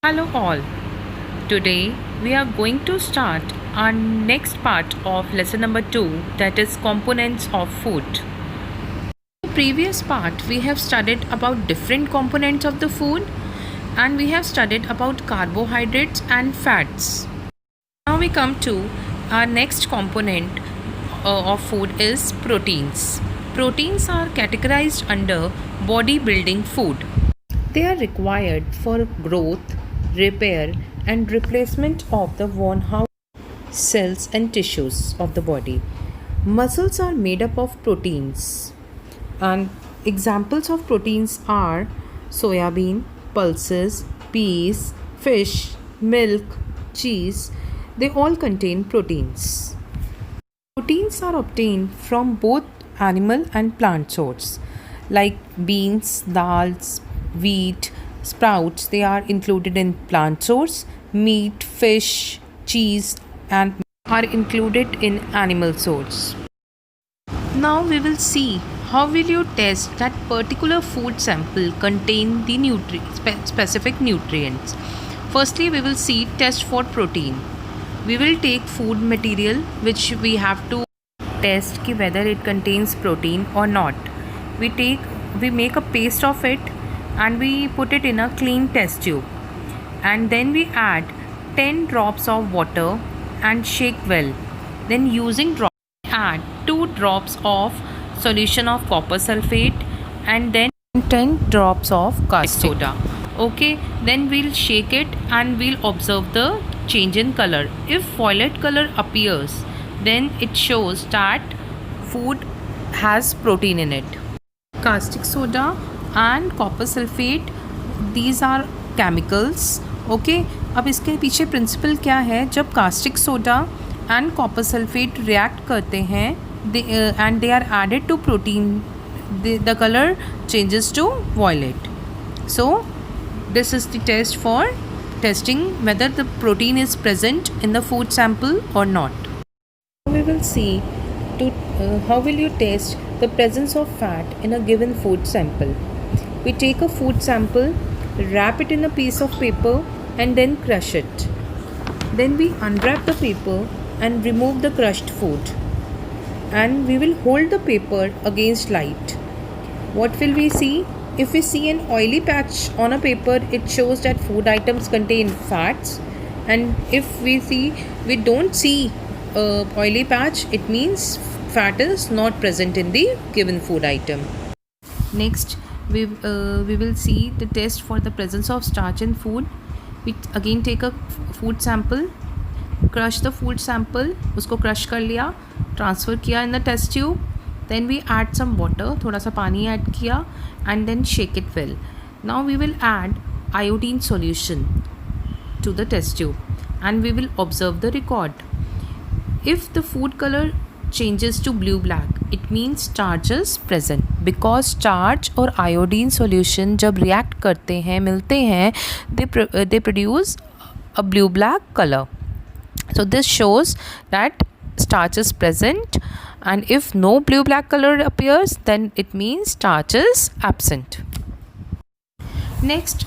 Hello all. Today we are going to start our next part of lesson number 2, that is components of food. In the previous part we have studied about different components of the food and we have studied about carbohydrates and fats. Now we come to our next component of food is proteins. Proteins are categorized under bodybuilding food. They are required for growth, repair, and replacement of the worn out cells and tissues of the body. Muscles are made up of proteins, and examples of proteins are soya bean, pulses, peas, fish, milk, cheese. They all contain proteins. Proteins are obtained from both animal and plant sources like beans, dals, wheat, sprouts. They are included in plant source. Meat, fish, cheese, and are included in animal source. Now we will see how will you test that particular food sample contain the specific nutrients. Firstly, we will see test for protein. We will take food material which we have to test ki whether it contains protein or not. We make a paste of it and we put it in a clean test tube, and then we add 10 drops of water and shake well. Then using drops, add 2 drops of solution of copper sulfate and then 10 drops of caustic soda. Okay, then we'll shake it and we'll observe the change in color. If violet color appears, then it shows that food has protein in it. Caustic soda and copper sulfate, these are chemicals. Okay, अब इसके पीछे principal क्या है, जब caustic soda and copper sulphate react करते हैं and they are added to protein, the colour changes to violet. So this is the test for testing whether the protein is present in the food sample or not. We will see how will you test the presence of fat in a given food sample. We take a food sample, wrap it in a piece of paper and then crush it. Then we unwrap the paper and remove the crushed food, and we will hold the paper against light. What will we see? If we see an oily patch on a paper, it shows that food items contain fats, and if we don't see a oily patch, it means fat is not present in the given food item. Next, we will see the test for the presence of starch in food. We again take a food sample, crush the food sample, उसको crush कर लिया, transfer किया in the test tube. Then we add some water, थोड़ा सा पानी add किया and then shake it well. Now we will add iodine solution to the test tube and we will observe the record. If the food color changes to blue black, it means starch is present, because starch और iodine solution जब react करते हैं, मिलते हैं, they produce a blue black color. So this shows that starch is present, and if no blue black color appears, then it means starch is absent. Next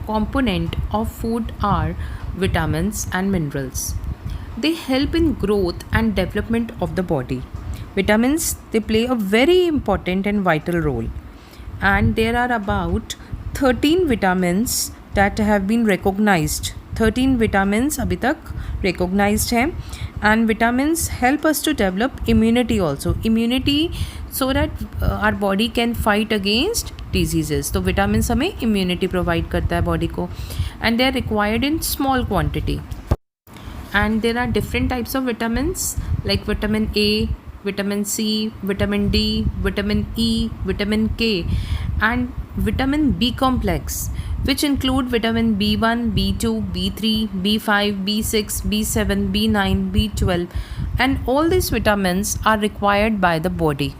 component of food are vitamins and minerals. They help in growth and development of the body. Vitamins, they play a very important and vital role, and there are about 13 vitamins that have been recognized. 13 vitamins अभी तक recognized हैं, and vitamins help us to develop immunity also. Immunity so that our body can fight against diseases. तो vitamins हमें immunity provide करता है body को, and they are required in small quantity. And there are different types of vitamins like vitamin A, vitamin C, vitamin D, vitamin E, vitamin K, and vitamin B complex, which include vitamin B1, B2, B3, B5, B6, B7, B9, B12, and all these vitamins are required by the body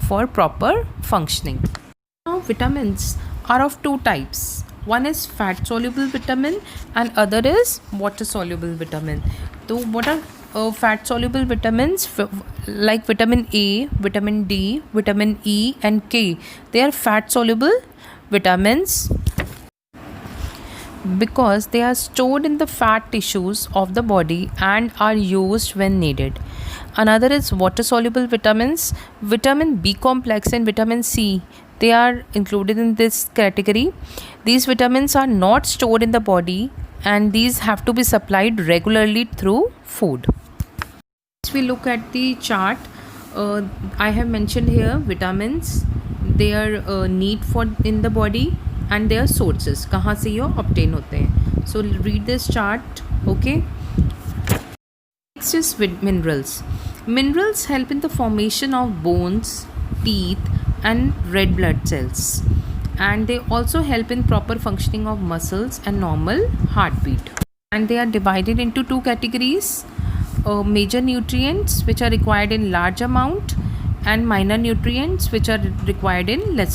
for proper functioning. Now, vitamins are of two types. One is fat soluble vitamin and other is water soluble vitamin. So what are fat soluble vitamins? Like vitamin A, vitamin D, vitamin E and K. They are fat soluble vitamins. because they are stored in the fat tissues of the body and are used when needed. Another is water soluble vitamins, vitamin B complex and vitamin C. They are included in this category. These vitamins are not stored in the body and these have to be supplied regularly through food. If we look at the chart, I have mentioned here vitamins, their need for in the body and their sources, कहाँ से ये obtain होते हैं. So read this chart, okay. Next is with minerals. Minerals help in the formation of bones, teeth and red blood cells, and they also help in proper functioning of muscles and normal heartbeat. And they are divided into two categories: major nutrients which are required in large amount and minor nutrients which are required in lesser